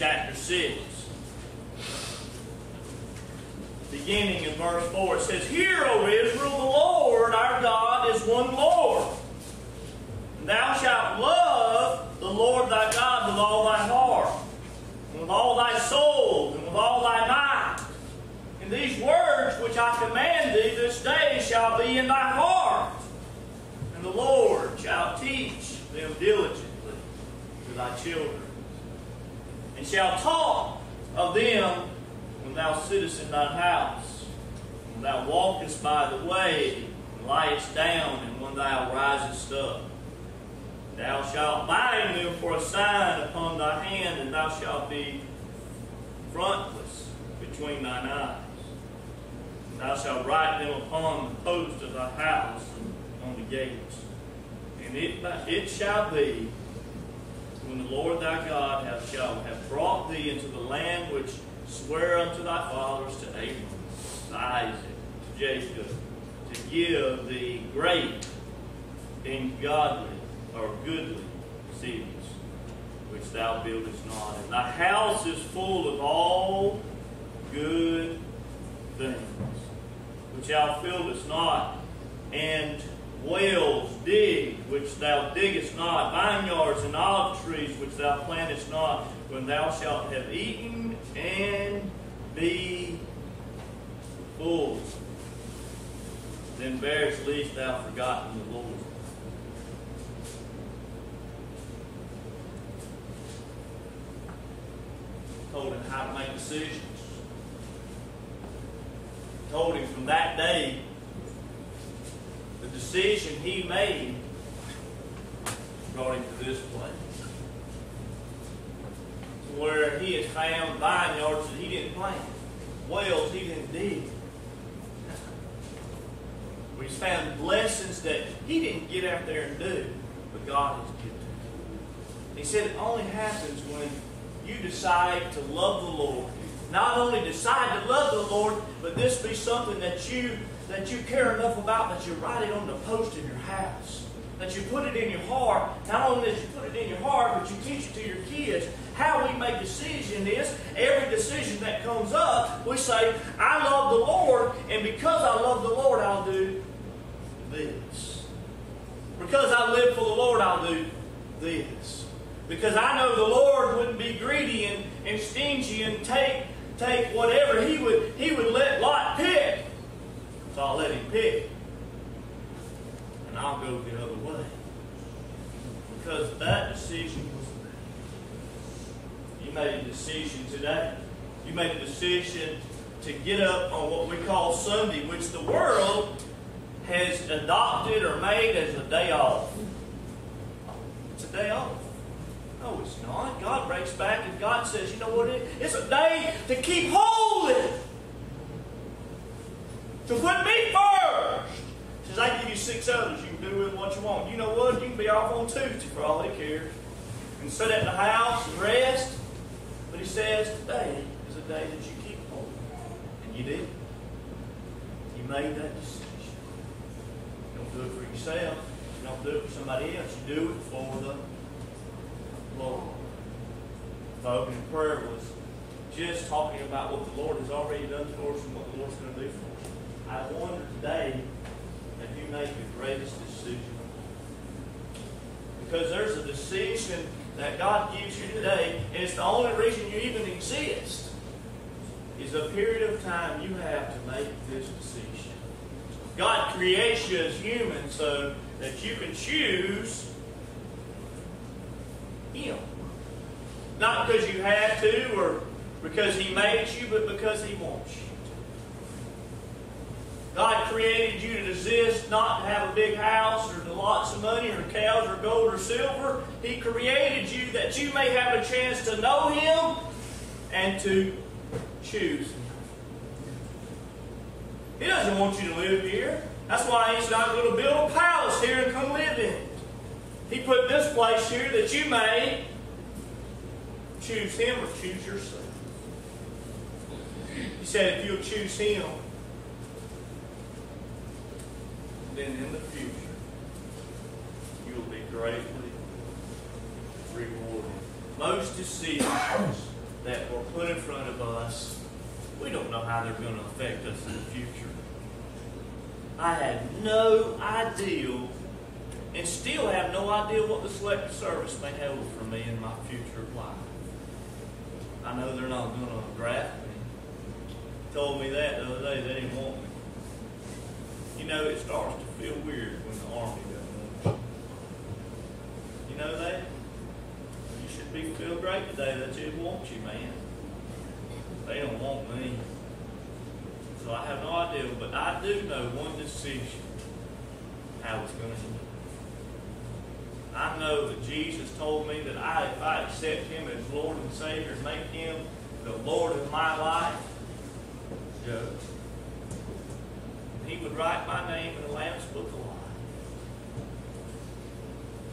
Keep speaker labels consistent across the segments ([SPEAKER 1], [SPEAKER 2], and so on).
[SPEAKER 1] chapter 6. Beginning in verse 4, it says, Hear, O Israel, the Lord our God is one Lord. And thou shalt love the Lord thy God with all thy heart, and with all thy soul, and with all thy might. And these words which I command thee this day shall be in thy heart. And the Lord shall teach them diligently to thy children, and shall talk of them when thou sittest in thine house, when thou walkest by the way, and liest down, and when thou risest up. Thou shalt bind them for a sign upon thy hand, and thou shalt be frontless between thine eyes. And thou shalt write them upon the posts of thy house and on the gates. And it shall be, when the Lord thy God shall have brought thee into the land which sware unto thy fathers, to Abraham, to Isaac, to Jacob, to give thee great and godly or goodly cities, which thou buildest not. And thy house is full of all good things, which thou fieldest not, and wells dig, which thou diggest not, vineyards and olive trees, which thou plantest not, when thou shalt have eaten and be full. Then bearest least thou forgotten the Lord. Told him how to make decisions. Told him from that day, the decision he made brought him to this place, where he has found vineyards that he didn't plant, wells he didn't dig. Where he's found blessings that he didn't get out there and do, but God has given him. He said it only happens when you decide to love the Lord. Not only decide to love the Lord, but this be something that you care enough about that you write it on the post in your house. That you put it in your heart. Not only that you put it in your heart, but you teach it to your kids. How we make decisions is, every decision that comes up, we say, I love the Lord, and because I love the Lord, I'll do this. Because I live for the Lord, I'll do this. Because I know the Lord wouldn't be greedy and stingy and take whatever. He would let Lot pick. So I'll let him pick. And I'll go the other way. Because that decision was made. You made a decision today. You made a decision to get up on what we call Sunday, which the world has adopted or made as a day off. It's a day off. No, it's not. God breaks back and God says, you know what it is? It's a day to keep holy. To put me first. He says, I give you 6 others. You can do with what you want. You know what? You can be off on Tuesday for all he cares. And sit at the house and rest. But he says, today is a day that you keep holy. And you did. You made that decision. You don't do it for yourself. You don't do it for somebody else. You do it for the Lord. The opening prayer was just talking about what the Lord has already done for us and what the Lord's going to do for us. I wonder today if you make the greatest decision. Because there's a decision that God gives you today, and it's the only reason you even exist, is a period of time you have to make this decision. God creates you as human so that you can choose Him. Not because you had to or because He made you, but because He wants you. God created you to exist, not to have a big house or lots of money or cows or gold or silver. He created you that you may have a chance to know Him and to choose Him. He doesn't want you to live here. That's why He's not going to build a palace here and come live in it. He put this place here that you may choose Him or choose yourself. He said if you'll choose Him, then in the future, you will be greatly rewarded. Most decisions that were put in front of us, we don't know how they're going to affect us in the future. I had no idea, and still have no idea, what the Selective Service may hold for me in my future life. I know they're not going to graft me. Told me that the other day. They didn't want me. You know, it starts to feel weird when the Army doesn't want you. You know that? You should feel great today that they want you, man. They don't want me. So I have no idea, but I do know one decision, how it's going to end. I know that Jesus told me that if I accept Him as Lord and Savior, make Him the Lord of my life, Joe, He would write my name in the Lamb's Book of Life,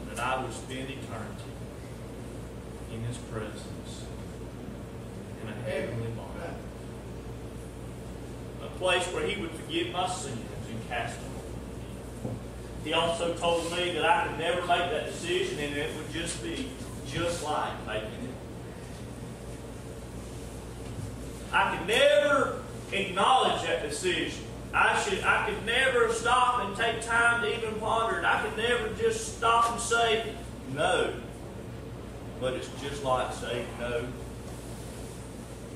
[SPEAKER 1] and that I would spend eternity in His presence in a heavenly body, a place where He would forgive my sins and cast them away. He also told me that I could never make that decision, and it would just be just like making it. I could never acknowledge that decision. I could never stop and take time to even ponder it. I could never just stop and say no. But it's just like saying no.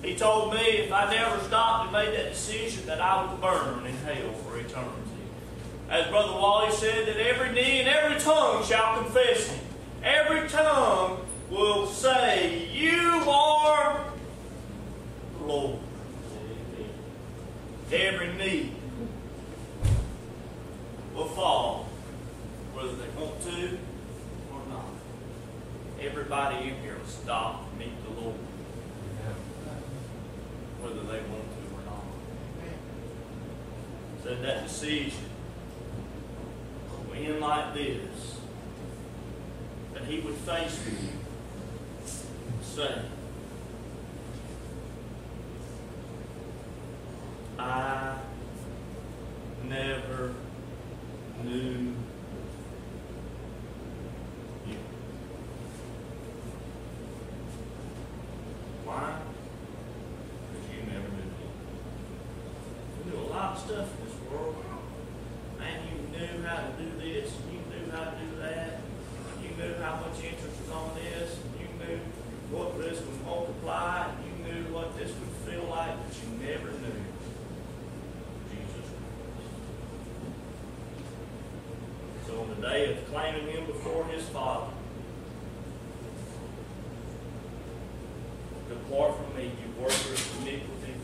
[SPEAKER 1] He told me if I never stopped and made that decision that I would burn in hell for eternity. As Brother Wally said, that every knee and every tongue shall confess Him. Every tongue will say, You are Lord. Every knee will fall, whether they want to or not. Everybody in here will stop and meet the Lord, whether they want to or not. Said that decision will end like this, that He would face me and say, I never knew you. Why? Because you never knew me. You knew a lot of stuff in this world. Man, you knew how to do this, and you knew how to do that. You knew how much interest was on this, and you knew what this would multiply, and you knew what this would feel like, but you never knew Jesus Christ. So on the day of claiming Him before His Father, depart from me, you workers of iniquity,